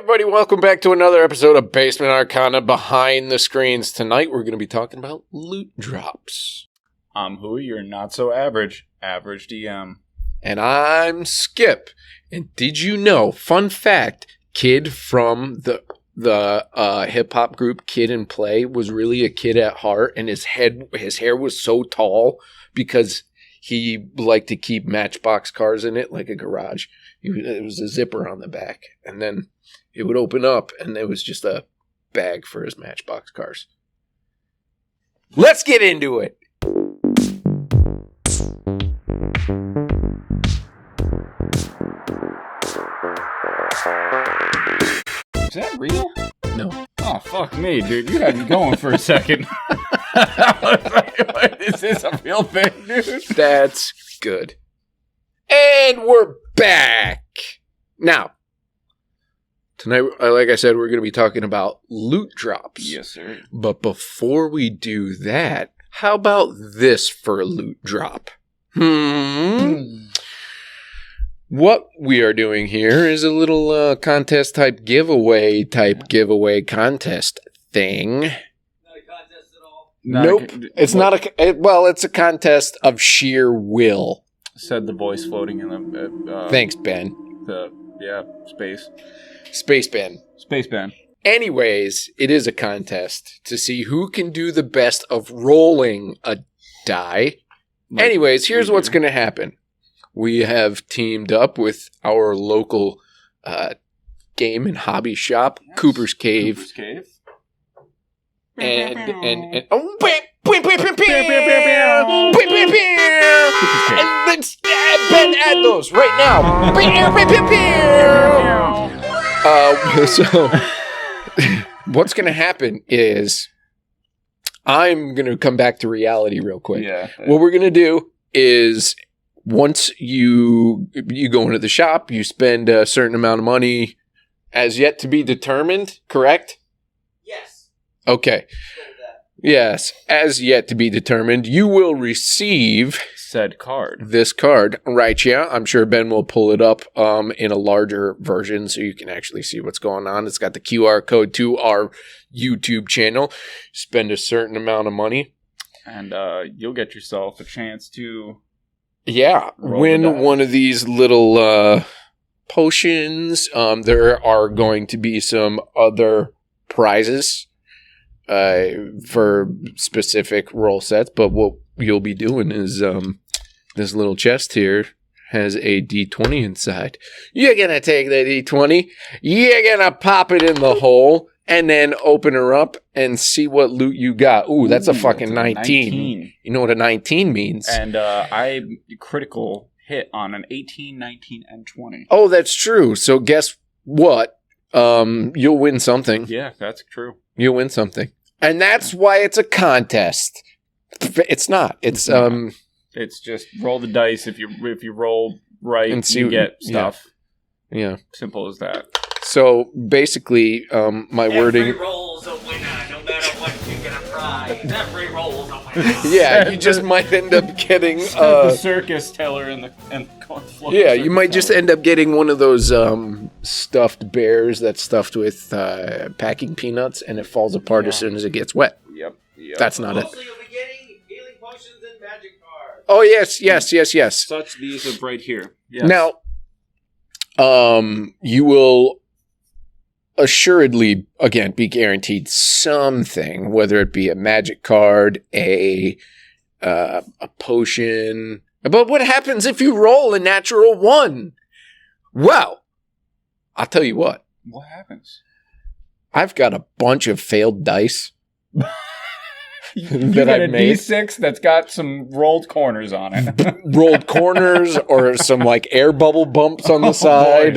everybody, welcome back to another episode of Basement Arcana Behind the Screens. Tonight we're going to be talking about loot drops. I'm Hui, you're not so average DM. And I'm Skip. And did you know, fun fact, Kid from the hip-hop group Kid and Play was really a kid at heart, and his hair was so tall because he liked to keep Matchbox cars in it like a garage. It was a zipper on the back, and then it would open up, and there was just a bag for his Matchbox cars. Let's get into it! Is that real? No. Oh, fuck me, dude. You had me going for a second. I was like, is this a real thing, dude? That's good. And we're back! Now, tonight, like I said, we're going to be talking about loot drops. Yes, sir. But before we do that, how about this for a loot drop? What we are doing here is a little contest type giveaway contest thing. Not a contest at all. Nope. It's not it's a contest of sheer will. Said the voice floating in the... Thanks, Ben. Space. Space Ben. Space Ben. Anyways, it is a contest to see who can do the best of rolling a die. Anyways, here's what's going to happen. We have teamed up with our local game and hobby shop, yes. Cooper's Cave. Cooper's Cave. And oh, and let's Ben add those right now. So what's going to happen is I'm going to come back to reality real quick. Yeah. What we're going to do is once you go into the shop, you spend a certain amount of money as yet to be determined, correct? Yes. Okay. Yes, as yet to be determined, you will receive said card. This card, right? Yeah, I'm sure Ben will pull it up in a larger version so you can actually see what's going on. It's got the QR code to our YouTube channel. Spend a certain amount of money, and you'll get yourself a chance to win one of these little potions. There are going to be some other prizes for specific roll sets, but what you'll be doing is this little chest here has a D20 inside. You're gonna take the D20, you're gonna pop it in the hole, and then open her up and see what loot you got. Ooh, that's a fucking 19. You know what a 19 means? And I critical hit on an 18, 19, and 20. Oh, that's true. So guess what? You'll win something. Yeah, that's true. You'll win something. And that's why it's a contest. It's not. It's It's just roll the dice. If you roll right, and you get stuff. Yeah. Simple as that. So basically, my wording. Every roll's a winner, no matter what you get a prize. Every roll's a winner. Yeah, you just might end up getting the circus teller and yeah, you might just end up getting one of those stuffed bears that's stuffed with packing peanuts, and it falls apart as soon as it gets wet. Yep. That's not it. Also, you'll be getting healing potions and magic cards. Oh yes. Such these are right here. Yes. Now, you will assuredly, again, be guaranteed something, whether it be a magic card, a potion. But what happens if you roll a natural 1? Well, I'll tell you what. What happens? I've got a bunch of failed dice. You got a D6 that's got some rolled corners on it. Rolled corners or some like air bubble bumps on the side.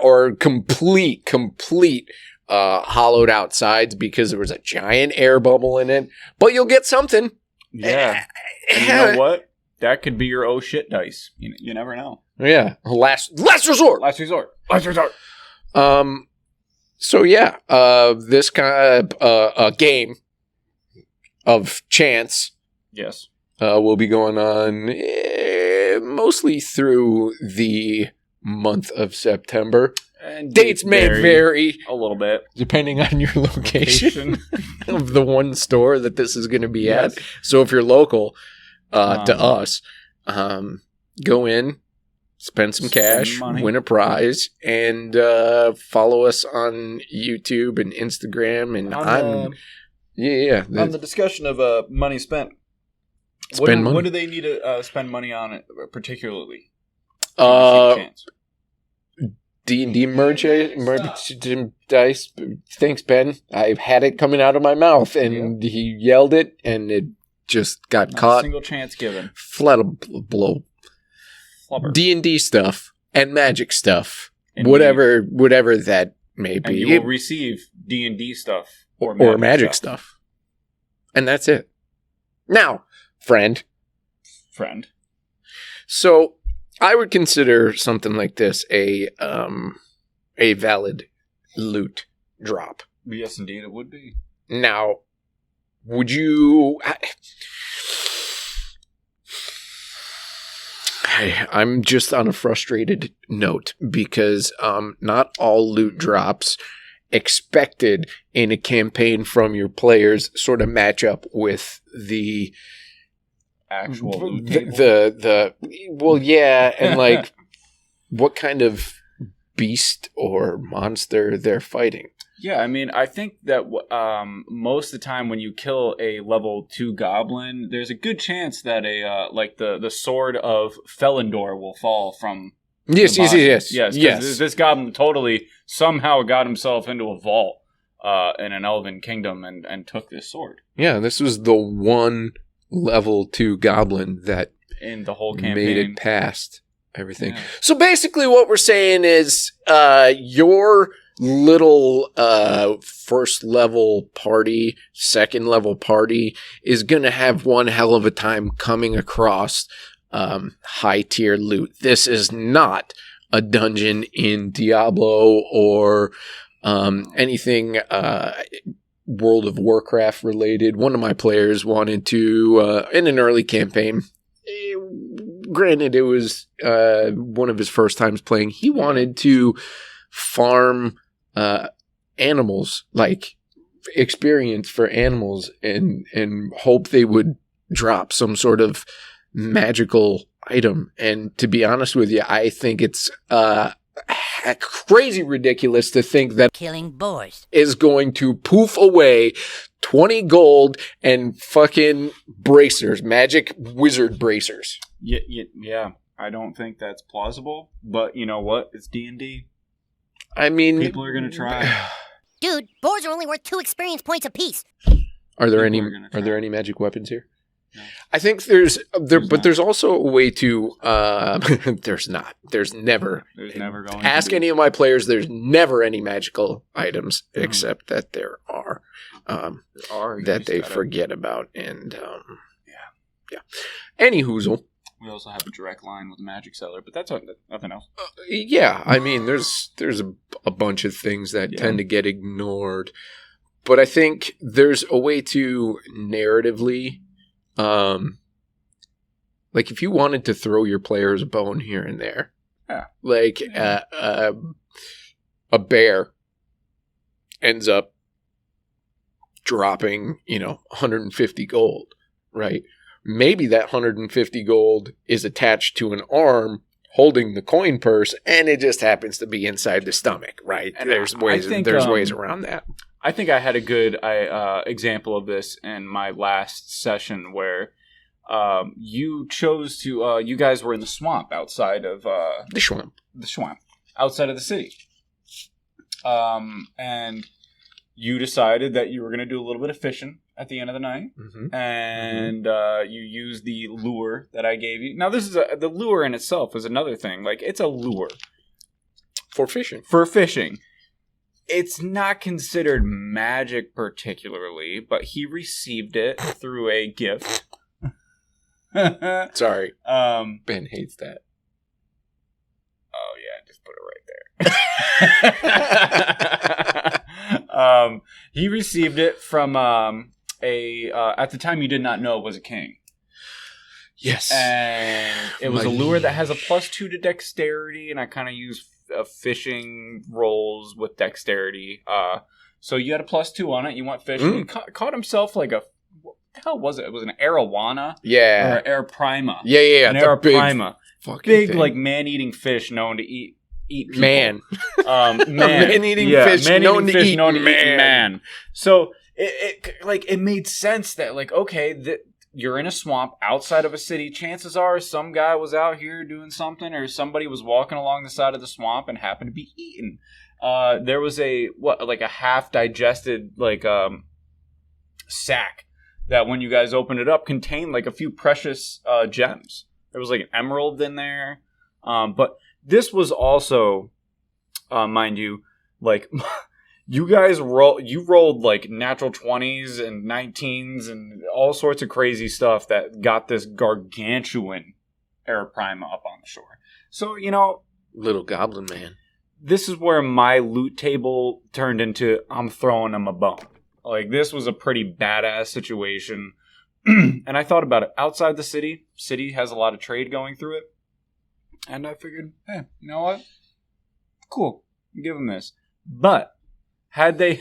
Or complete hollowed out sides because there was a giant air bubble in it. But you'll get something. Yeah. And you know what? That could be your oh shit dice. You never know. Yeah. Last resort. So yeah, this kind of game of chance. Yes. Will be going on mostly through the month of September. And Dates may vary a little bit depending on your location of the one store that this is going to be at. So if you're local to us, go in, spend some cash, win a prize, and follow us on YouTube and Instagram. And on the discussion of money spent. What do they need to spend money on it particularly? D&D merchandise. Thanks, Ben. I've had it coming out of my mouth, and he yelled it, and it just got caught. Single chance given. Flat blow. D&D stuff and magic stuff. Whatever that may be. And you will receive D&D stuff or magic stuff. And that's it. Now, friend. So I would consider something like this a valid loot drop. Yes, indeed, it would be. Now, would you? I'm just on a frustrated note because not all loot drops expected in a campaign from your players sort of match up with the actual loot and like what kind of beast or monster they're fighting. Yeah, I mean, I think that most of the time when you kill a level 2 goblin, there's a good chance that the sword of Felindor will fall from. Yes. This goblin totally somehow got himself into a vault in an elven kingdom and took this sword. Yeah, this was the one level 2 goblin that in the whole campaign made it past everything. Yeah. So basically what we're saying is your little first level party, second level party is going to have one hell of a time coming across high tier loot. This is not a dungeon in Diablo or anything World of Warcraft related. One of my players wanted to, in an early campaign, granted it was one of his first times playing, he wanted to farm animals, like experience for animals, and hope they would drop some sort of magical item. And to be honest with you, I think it's crazy ridiculous to think that killing boars is going to poof away 20 gold and fucking bracers, magic wizard bracers. Yeah. I don't think that's plausible, but you know what? It's D&D. I mean, people are going to try. Dude, boars are only worth 2 experience points apiece. Are there any magic weapons here? No. I think there's also a way to there's never going ask any of my players. There's never any magical items except that there are that they forget about. And yeah. Any hoozle. We also have a direct line with the magic seller, but that's nothing else. Yeah, I mean, there's a bunch of things that tend to get ignored, but I think there's a way to narratively, like if you wanted to throw your players a bone here and there, like a bear ends up dropping, 150 gold, right? Maybe that 150 gold is attached to an arm holding the coin purse, and it just happens to be inside the stomach, right? And there's ways around that. I think I had a good example of this in my last session where you chose to you guys were in the swamp outside of the swamp outside of the city, and you decided that you were going to do a little bit of fishing at the end of the night, and you used the lure that I gave you. Now, this is the lure in itself is another thing. Like, it's a lure for fishing. It's not considered magic particularly, but he received it through a gift. Sorry, Ben hates that. Oh yeah, just put it right there. He received it from at the time you did not know it was a king. Yes. And it was a lure that has a +2 to dexterity, and I kind of use fishing rolls with dexterity. So you had a +2 on it. You went fishing. He caught himself like a... What the hell was it? It was an arowana? Yeah. Or an araprima. Yeah. An araprima. Big thing. Like man-eating fish known to eat people. Man. Man-eating fish known to eat man. So it made sense that like, okay, you're in a swamp outside of a city. Chances are some guy was out here doing something, or somebody was walking along the side of the swamp and happened to be eaten. There was a half digested sack that when you guys opened it up contained like a few precious gems. There was like an emerald in there. But this was also, mind you, like you guys rolled like natural 20s and 19s and all sorts of crazy stuff that got this gargantuan araprima up on the shore. So, little goblin man. This is where my loot table turned into I'm throwing him a bone. Like, this was a pretty badass situation. And I thought about it. Outside the city has a lot of trade going through it. And I figured, hey, you know what? Cool. Give them this. But had you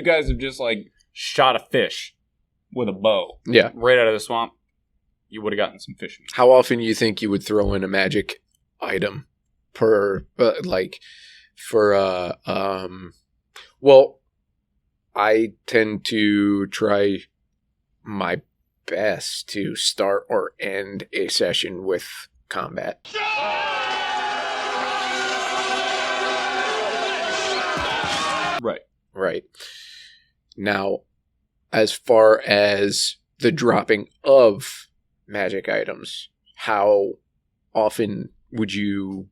guys have just, like, shot a fish with a bow right out of the swamp, you would have gotten some fish meat. How often do you think you would throw in a magic item well, I tend to try my best to start or end a session with combat. Right. Now, as far as the dropping of magic items, how often would you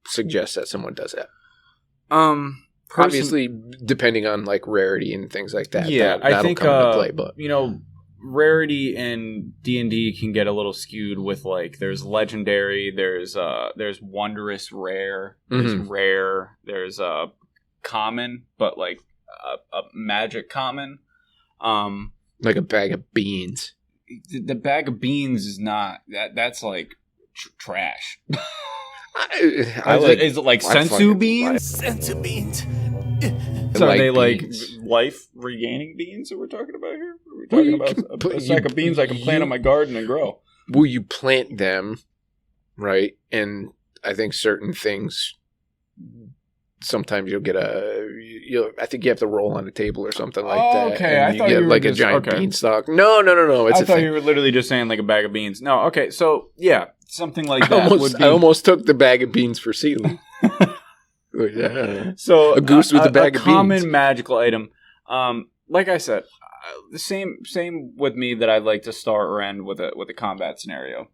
suggest that someone does that? Obviously, depending on like rarity and things like that. Yeah, I think come into play, but rarity in D&D can get a little skewed with like there's legendary, there's wondrous rare, there's rare, there's common, but like a magic common, like a bag of beans. The bag of beans is not that's like trash. Is it like sensu beans? Sensu beans. So are they like life regaining beans that we're talking about here? Are we talking about a sack of beans I can plant in my garden and grow? Well, you plant them, right? And I think certain things, sometimes you'll get I think you have to roll on a table or something like that. Okay, I thought you get like a giant beanstalk. No. I thought you were literally just saying like a bag of beans. No, okay, so yeah, something like that. I almost took the bag of beans for ceiling. So a goose with a bag of beans. A common magical item. Like I said, the same with me that I'd like to start or end with a combat scenario.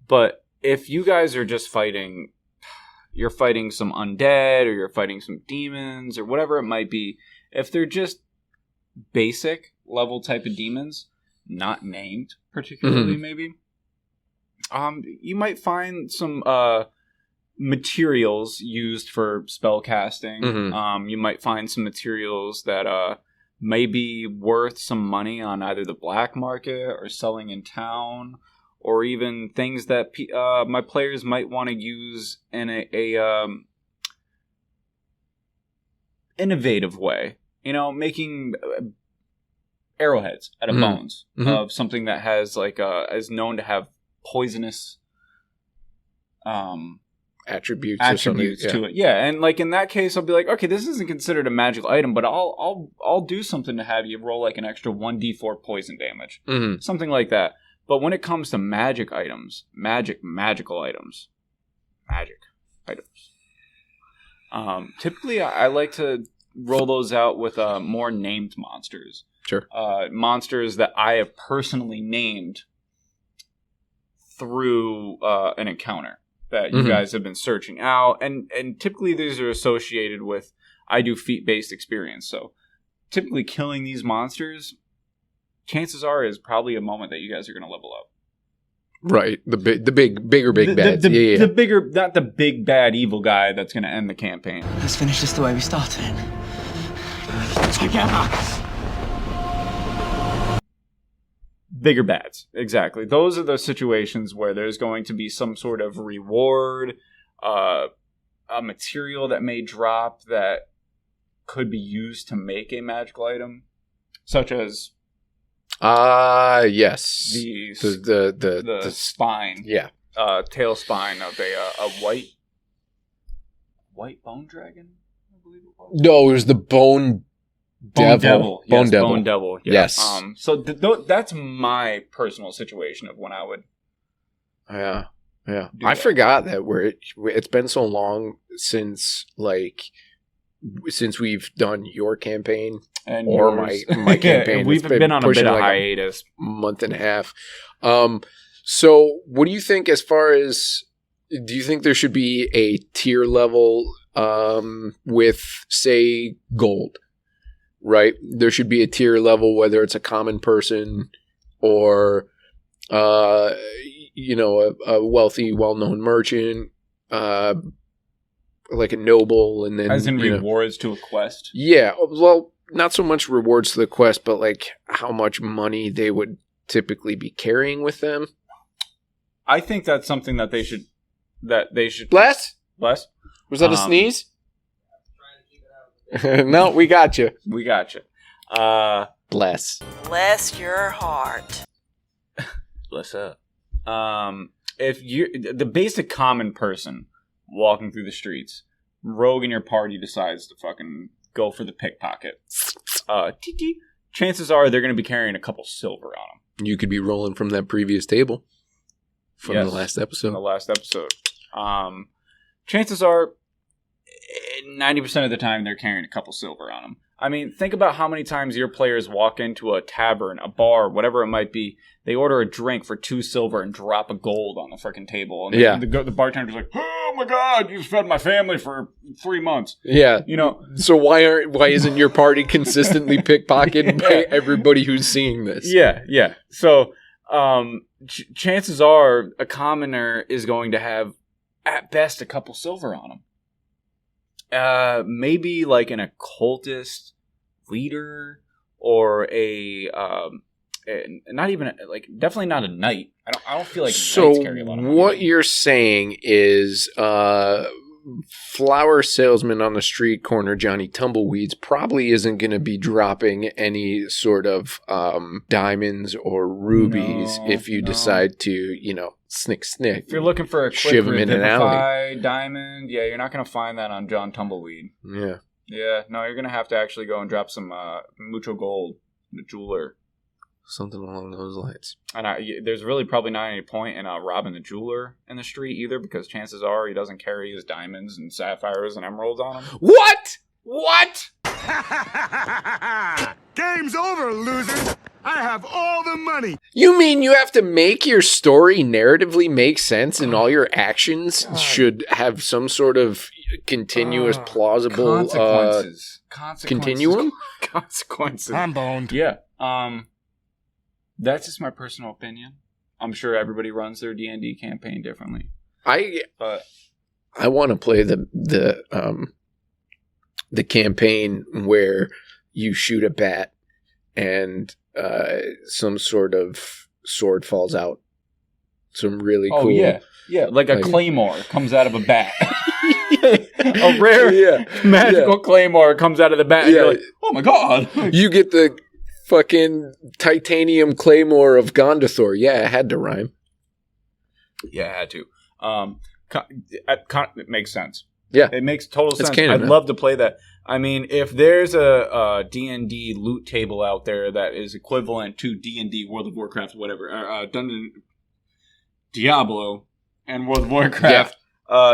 But if you guys are just fighting, you're fighting some undead or you're fighting some demons or whatever it might be. If they're just basic level type of demons, not named particularly, maybe, you might find some materials used for spell casting. You might find some materials that may be worth some money on either the black market or selling in town, or even things that my players might want to use in a innovative way. Making arrowheads out of bones of something that has is known to have poisonous attributes to it. Yeah, and like in that case, I'll be like, okay, this isn't considered a magical item, but I'll do something to have you roll like an extra 1d4 poison damage, something like that. But when it comes to magical items, typically I like to roll those out with more named monsters. Sure. Monsters that I have personally named through an encounter that you guys have been searching out. And typically these are associated with, I do feat-based experience. So typically killing these monsters, chances are, is probably a moment that you guys are going to level up. Right. The bigger bads. The bigger, not the big bad evil guy that's going to end the campaign. Let's finish this the way we started. Together. Bigger bads. Exactly. Those are the situations where there's going to be some sort of reward, a material that may drop that could be used to make a magical item, such as yes, the spine, tail spine of a white bone dragon, I believe it was. No, it was the bone devil. Bone devil. Yeah. Yes. So that's my personal situation of when I would. Yeah. I forgot that it's been so long since we've done your campaign and or my campaign. We've been on a bit of hiatus, month and a half. So what do you think as far as? Do you think there should be a tier level with, say, gold? Right? There should be a tier level, whether it's a common person or, a wealthy, well-known merchant, like a noble, and then as in rewards to a quest. Yeah, well, not so much rewards to the quest, but like how much money they would typically be carrying with them. I think that's something that they should. Bless? Was that a sneeze? No, we got you. Bless. Bless your heart. Bless up. If you the basic common person walking through the streets, rogue in your party decides to fucking go for the pickpocket. Chances are they're going to be carrying a couple silver on them. You could be rolling from that previous table from the last episode. Chances are 90% of the time they're carrying a couple silver on them. I mean, think about how many times your players walk into a tavern, a bar, whatever it might be. They order a drink for 2 silver and drop a gold on the freaking table. And the bartender's like, "Oh my god, you fed my family for 3 months." Yeah, So why isn't your party consistently pickpocketed by everybody who's seeing this? Yeah. So chances are a commoner is going to have at best a couple silver on them. Maybe like an occultist leader or definitely not a knight. I don't feel like knights carry a lot of money. What you're saying is flower salesman on the street corner Johnny Tumbleweeds probably isn't going to be dropping any sort of diamonds or rubies if you decide to, snick. If you're looking for a quick Revivify diamond, you're not going to find that on John Tumbleweed. Yeah. Yeah, no, you're going to have to actually go and drop some mucho gold in the jeweler. Something along those lines. And there's really probably not any point in robbing the jeweler in the street either, because chances are he doesn't carry his diamonds and sapphires and emeralds on him. What? Game's over, losers. I have all the money. You mean you have to make your story narratively make sense and all your actions should have some sort of continuous, plausible consequences. Continuum? Consequences. I'm boned. Yeah. That's just my personal opinion. I'm sure everybody runs their D&D campaign differently. I want to play the campaign where you shoot a bat and some sort of sword falls out. Some really cool. Yeah, like a claymore comes out of a bat. A rare magical claymore comes out of the bat. And you're like, oh my god! You get the fucking titanium claymore of Gondathor. Yeah, it had to rhyme. Yeah, it had to. It makes sense. Yeah. It makes total sense. Canon, I'd love to play that. I mean, if there's a D&D loot table out there that is equivalent to D&D, World of Warcraft, whatever, Dungeon Diablo and World of Warcraft,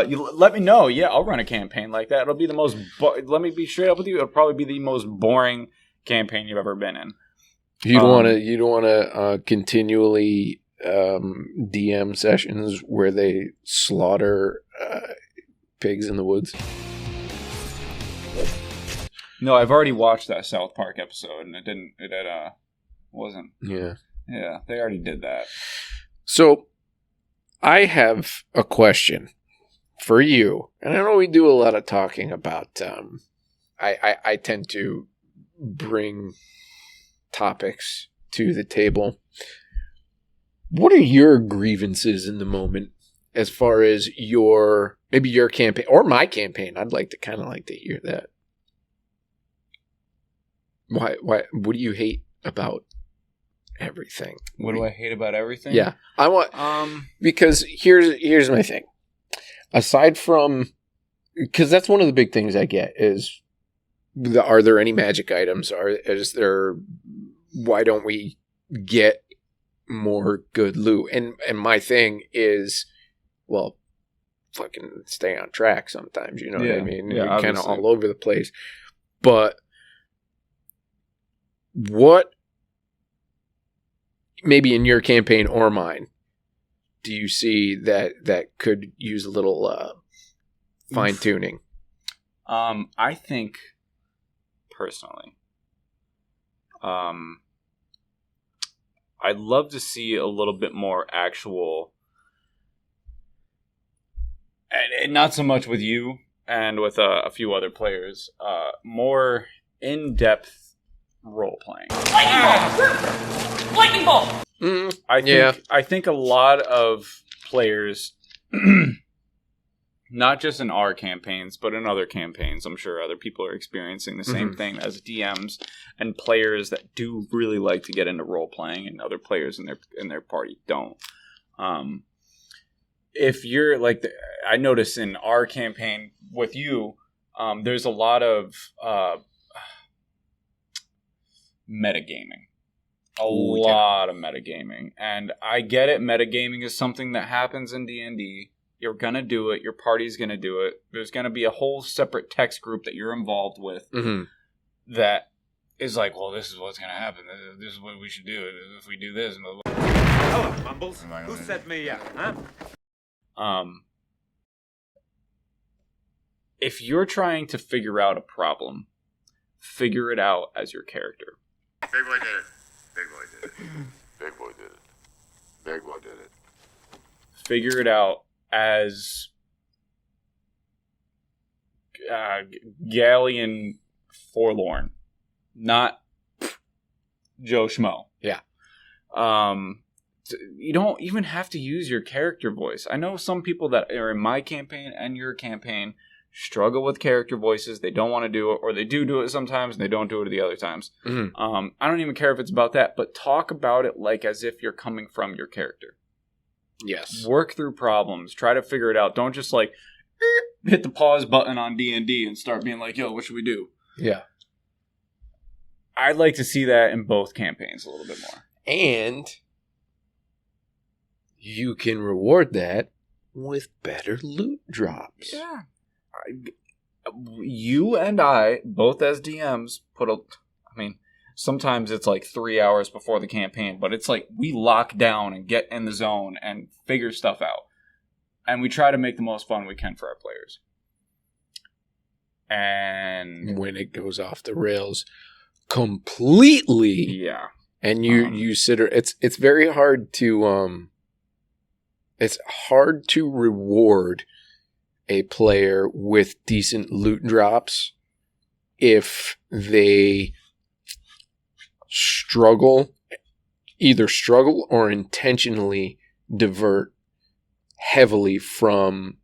you let me know. Yeah, I'll run a campaign like that. It'll be the most... let me be straight up with you. It'll probably be the most boring campaign you've ever been in. You don't want to continually DM sessions where they slaughter pigs in the woods. No, I've already watched that South Park episode, and it wasn't. Yeah, they already did that. So, I have a question for you, and I know we do a lot of talking about. I tend to bring topics to the table. What are your grievances in the moment as far as your Maybe your campaign or my campaign. I'd like to kind of hear that. Why? What do you hate about everything? What do I hate about everything? Yeah, I want because here's my thing. Aside from, because that's one of the big things I get is, are there any magic items? Why don't we get more good loot? And my thing is, well, fucking stay on track sometimes, you know what I mean? Yeah, you're kind of all over the place. But what, maybe in your campaign or mine, do you see that could use a little fine tuning? I think personally, I'd love to see a little bit more actual, and not so much with you and with a few other players, more in-depth role-playing. Lightning bolt! I think a lot of players, not just in our campaigns, but in other campaigns, I'm sure other people are experiencing the same thing as DMs and players that do really like to get into role-playing, and other players in their party don't. If you're like, I notice in our campaign with you, there's a lot of metagaming. A lot of metagaming. And I get it, metagaming is something that happens in D&D. You're going to do it. Your party's going to do it. There's going to be a whole separate text group that you're involved with that is like, well, this is what's going to happen. This is what we should do if we do this. Hello, Mumbles. Who set me up, huh? If you're trying to figure out a problem, figure it out as your character. Big boy did it. Big boy did it. Big boy did it. Big boy did it. Figure it out as Galleon Forlorn, not Joe Schmo. Yeah. You don't even have to use your character voice. I know some people that are in my campaign and your campaign struggle with character voices. They don't want to do it, or they do it sometimes and they don't do it the other times. I don't even care if it's about that, but talk about it like as if you're coming from your character. Yes. Work through problems. Try to figure it out. Don't just like hit the pause button on D&D and start being like, yo, what should we do? Yeah. I'd like to see that in both campaigns a little bit more. And you can reward that with better loot drops. Yeah. You and I, both as DMs, sometimes it's like 3 hours before the campaign, but it's like we lock down and get in the zone and figure stuff out. And we try to make the most fun we can for our players. And when it goes off the rails completely, yeah. And you sit, it's very hard to it's hard to reward a player with decent loot drops if they either struggle or intentionally divert heavily from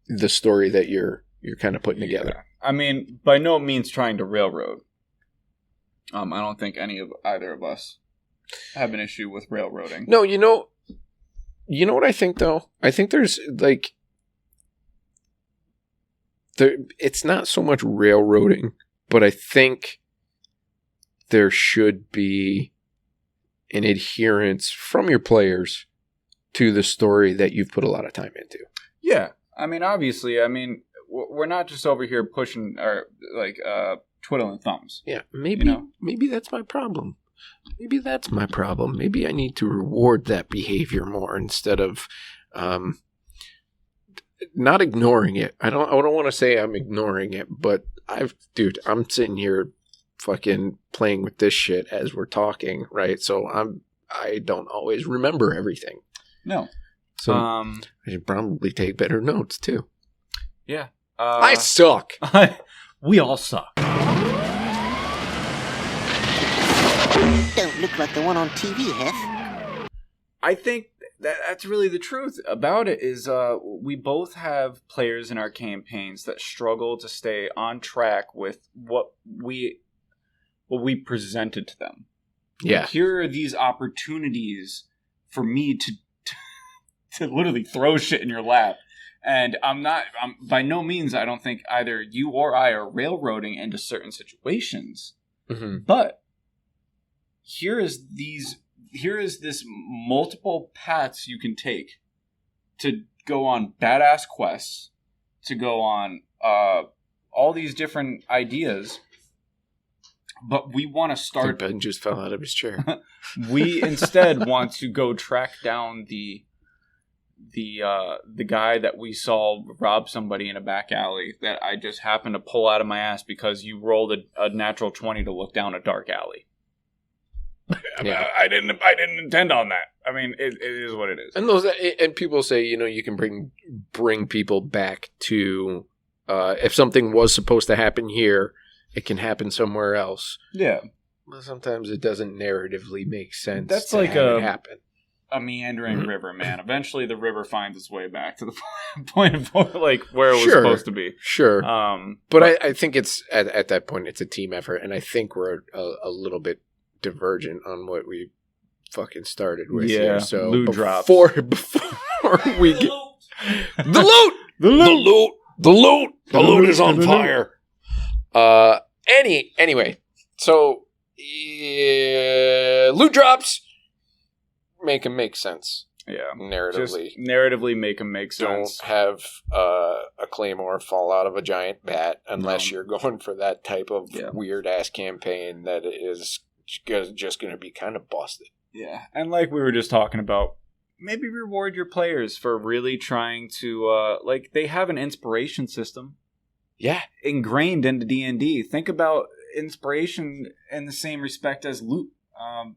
the story that you're kind of putting together. I mean, by no means trying to railroad. I don't think either of us have an issue with railroading. No, you know what I think though? I think there's like it's not so much railroading, but I think there should be an adherence from your players to the story that you've put a lot of time into. Yeah. I mean, obviously, we're not just over here pushing or like twiddling thumbs. Yeah, maybe that's my problem. Maybe that's my problem. Maybe I need to reward that behavior more instead of not ignoring it. I don't want to say I'm ignoring it, but I'm sitting here fucking playing with this shit as we're talking, right? So I don't always remember everything. No. So I should probably take better notes too. Yeah. I suck. We all suck. Don't look like the one on TV, Hef. I think that's really the truth about it. Is we both have players in our campaigns that struggle to stay on track with what we presented to them. Yeah. Like, here are these opportunities for me to literally throw shit in your lap. And I'm by no means, I don't think either you or I are railroading into certain situations. Mm-hmm. But here is this multiple paths you can take to go on badass quests, to go on all these different ideas. But we want to start... Ben just fell out of his chair. We instead want to go track down the guy that we saw rob somebody in a back alley that I just happened to pull out of my ass because you rolled a natural 20 to look down a dark alley. Yeah. I didn't intend on that. I mean, it is what it is. And people say, you can bring people back to if something was supposed to happen here, it can happen somewhere else. Yeah. Well, sometimes it doesn't narratively make sense. That's to like have it happen. A meandering river, man. Eventually, the river finds its way back to the point of like where it was supposed to be. Sure. But I think it's at that point it's a team effort, and I think we're a little bit divergent on what we fucking started with. Yeah. Here. So loot drops. Before we get the loot is on fire. Anyway, so loot drops. Make them make sense. Yeah. Narratively. Just narratively make them make sense. Don't have a claymore fall out of a giant bat unless you're going for that type of weird-ass campaign that is just going to be kind of busted. Yeah. And like we were just talking about, maybe reward your players for really trying to, they have an inspiration system. Yeah. Ingrained into D&D. Think about inspiration in the same respect as loot.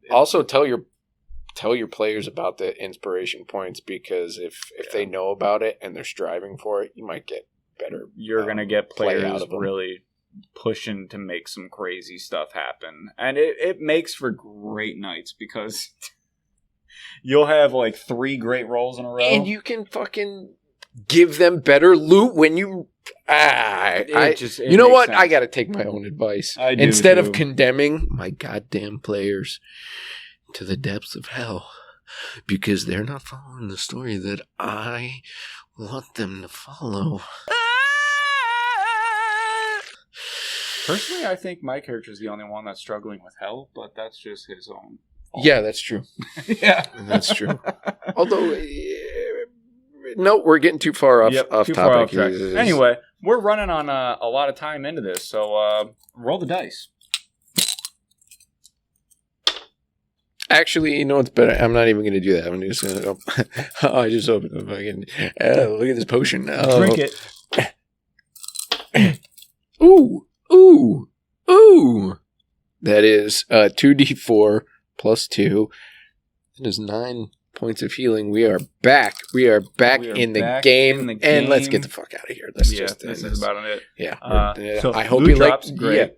Also, tell your players about the inspiration points, because if they know about it and they're striving for it, you might get better. You're going to get players out of them. Really pushing to make some crazy stuff happen. And it makes for great nights because you'll have like 3 great rolls in a row. And you can fucking give them better loot when you... you know what? Sense. I got to take my own advice. Instead of condemning my goddamn players to the depths of hell because they're not following the story that I want them to follow. Personally, I think my character is the only one that's struggling with hell, but that's just his own fault. Yeah, that's true. Yeah, that's true. Although, no, we're getting too far off topic. Anyway, we're running on a lot of time into this, so roll the dice. Actually, you know what's better? I'm not even going to do that. I'm just going to go. I just opened up again. Look at this potion. Drink it. Ooh. That is 2d4 plus 2. That is 9 points of healing. We are back. We are back in the game. And let's get the fuck out of here. This is about it. Yeah. So I hope you like. Great.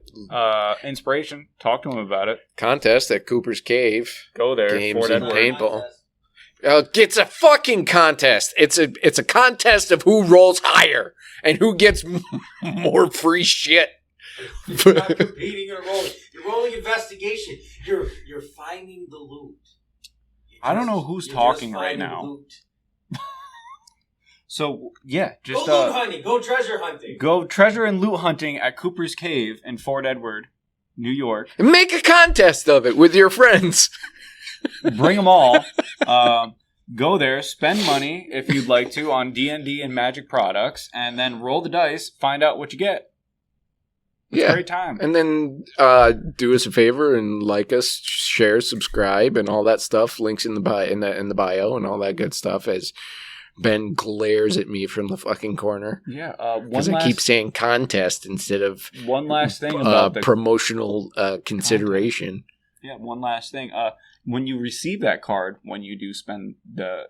Inspiration. Talk to him about it. Contest at Cooper's Cave. Go there. Games and paintball. It's a fucking contest. It's a contest of who rolls higher and who gets more free shit. You're not competing or rolling. You're rolling investigation. You're finding the loot. I don't know who's talking right now. So, yeah, just go loot hunting. Go treasure hunting. Go treasure and loot hunting at Cooper's Cave in Fort Edward, New York. And make a contest of it with your friends. Bring them all. Go there, spend money if you'd like to on D&D and Magic products, and then roll the dice, find out what you get. It's a great time. And then do us a favor and like us, share, subscribe, and all that stuff. Links in the bio and all that good stuff as Ben glares at me from the fucking corner. Yeah. Because I keep saying contest instead of one last thing about the promotional consideration. Yeah, one last thing. When you receive that card, when you do spend the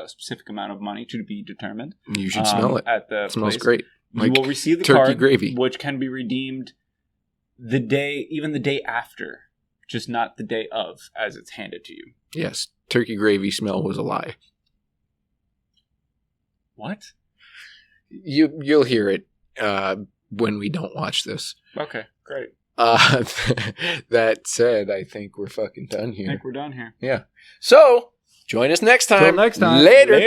specific amount of money to be determined, you should smell it. It smells great. You will receive the turkey card, gravy, which can be redeemed the day after, just not the day of, as it's handed to you. Yes, turkey gravy smell was a lie. What? You'll hear it when we don't watch this. Okay, great. That said, I think we're fucking done I here. think we're done here. Yeah. So, join us next time. Till next time. Later.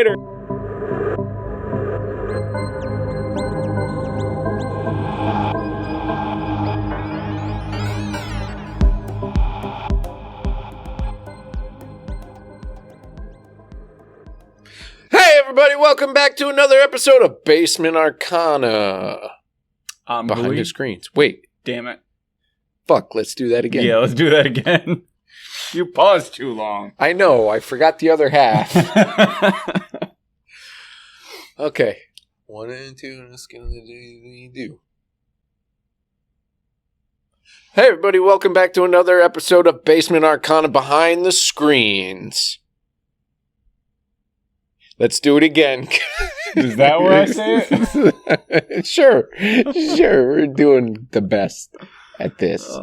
Hey, everybody. Welcome back to another episode of Basement Arcana. Behind Louis? the screens. Wait. Damn it. Fuck, let's do that again. Yeah, let's do that again. You paused too long. I know. I forgot the other half. Okay. 1 and 2. Let's get do. Hey, everybody. Welcome back to another episode of Basement Arcana Behind the Screens. Let's do it again. Is that where I say it? Sure. We're doing the best at this.